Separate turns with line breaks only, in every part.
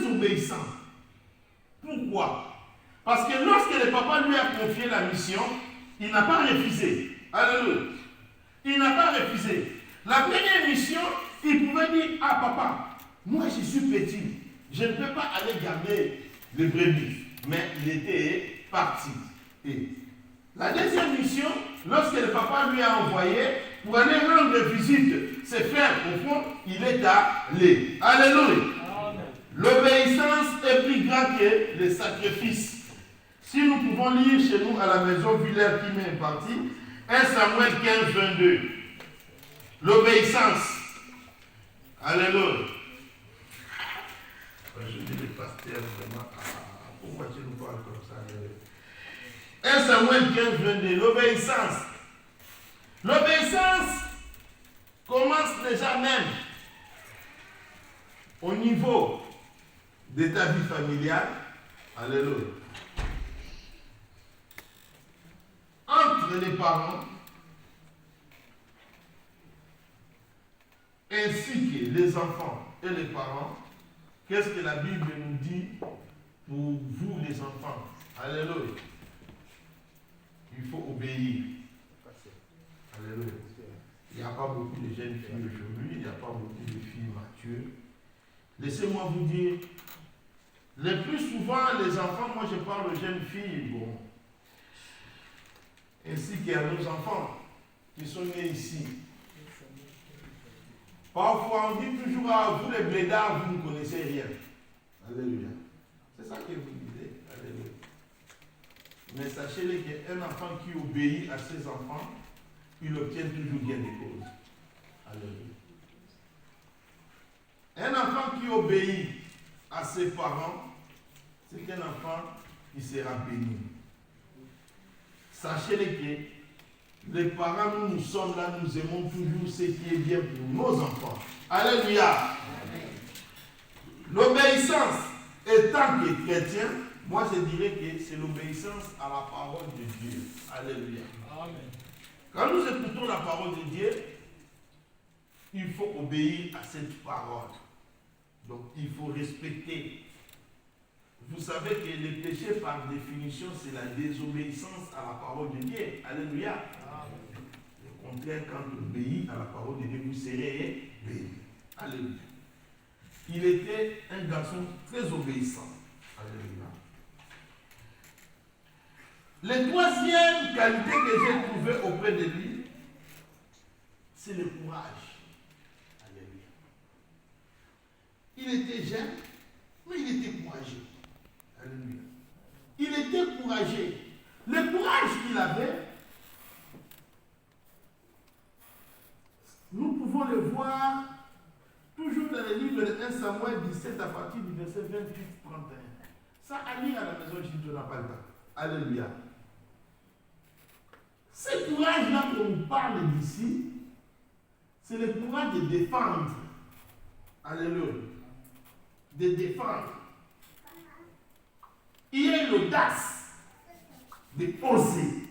très obéissant. Pourquoi? Parce que lorsque le papa lui a confié la mission, il n'a pas refusé. Alléluia. Il n'a pas refusé. La première mission, il pouvait dire, ah papa, moi je suis petit, je ne peux pas aller garder les brebis. Mais il était parti. Et la deuxième mission, lorsque le papa lui a envoyé pour aller rendre visite ses frères au fond, il est allé. Alléluia. L'obéissance est plus grande que le sacrifice. Si nous pouvons lire chez nous à la maison Villers qui m'est imparti, 1 Samuel 15, 22. L'obéissance. Alléluia. Je dis le pasteur vraiment, pourquoi tu nous parles comme ça? 1 Samuel 15, 22. L'obéissance. L'obéissance commence déjà même au niveau de ta vie familiale. Alléluia. Entre les parents ainsi que les enfants et les parents, qu'est-ce que la Bible nous dit pour vous les enfants? Alléluia. Il faut obéir. Alléluia. Il n'y a pas beaucoup de jeunes filles aujourd'hui, il n'y a pas beaucoup de filles matures. Laissez-moi vous dire, le plus souvent les enfants, moi je parle aux jeunes filles, bon, ainsi qu'à nos enfants qui sont nés ici. Parfois on dit toujours à vous les blédards, vous ne connaissez rien. Alléluia. C'est ça que vous disiez. Alléluia. Mais sachez-le qu'un enfant qui obéit à ses enfants, il obtient toujours bien des causes. Alléluia. Un enfant qui obéit à ses parents, c'est un enfant qui sera béni. Sachez-le que les parents, nous sommes là, nous aimons toujours ce qui est bien pour nos enfants. Alléluia. L'obéissance, étant que chrétien, moi je dirais que c'est l'obéissance à la parole de Dieu. Alléluia. Amen. Quand nous écoutons la parole de Dieu, il faut obéir à cette parole. Donc il faut respecter. Vous savez que le péché par définition c'est la désobéissance à la parole de Dieu. Alléluia. Amen. Au contraire, quand vous obéissez à la parole de Dieu, vous serez béni. Alléluia. Il était un garçon très obéissant. Alléluia. La troisième qualité que j'ai trouvée auprès de lui, c'est le courage. Alléluia. Il était jeune, mais il était courageux. Alléluia. Il était courageux. Le courage qu'il avait, nous pouvons le voir toujours dans le livre de 1 Samuel 17 à partir du verset 28-31. Ça à lire à la maison, je ne donne pas le temps. Alléluia. Ce courage-là qu'on nous parle d'ici, c'est le courage de défendre. Alléluia. De défendre. Il y a l'audace de oser.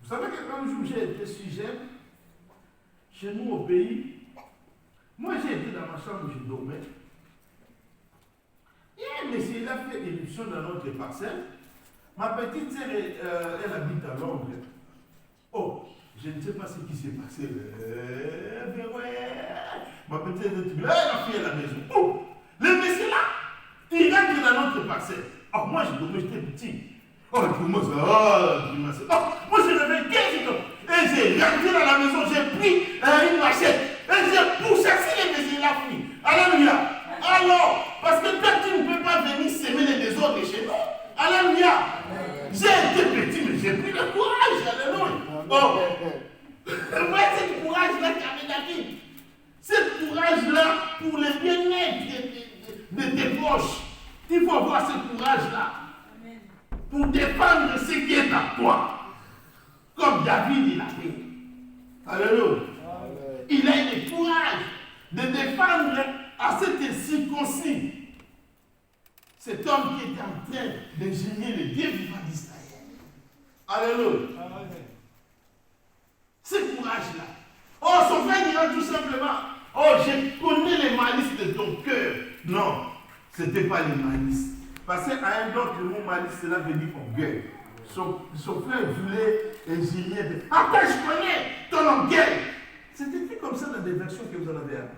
Vous savez que quand j'ai été sujet, chez nous au pays, moi j'ai été dans ma chambre où je dormais. Il y a un monsieur, il a fait éruption dans notre parcelle. Ma petite sœur, elle habite à Londres. Oh, je ne sais pas ce qui s'est passé. Mais ouais. Ma petite sœur, elle a fait à la maison. Oh, le monsieur là, il rentre dans notre parcelle. Oh, moi je dormais, j'étais petit. Oh, pour moi, ça. Moi je réveille 15 ans. Et j'ai rentré dans la maison, j'ai pris une machette. Et j'ai pourchassé les messieurs là. Alléluia. Alors, parce que toi tu ne peux pas venir semer les désordres chez nous. Alléluia. J'ai été petit, mais j'ai pris le courage. Alléluia. Oh. Voilà ce courage-là qu'avait David. Ce courage-là pour le bien-être de tes proches. Il faut avoir ce courage-là. Pour défendre ce qui est à toi. Comme David il a fait. Alléluia. Il a eu le courage de défendre à cette circoncis cet homme qui était en train de gérer le Dieu vivant d'Israël. Alléluia. Ce courage-là. Oh, son frère dira tout simplement, oh, je connais les malices de ton cœur. Non. Ce n'était pas les malices. Parce qu'à un autre, le mot malice, cela veut dire orgueil. Son frère voulait injurier. Attends, je connais ton orgueil. C'était écrit comme ça dans des versions que vous en avez appris.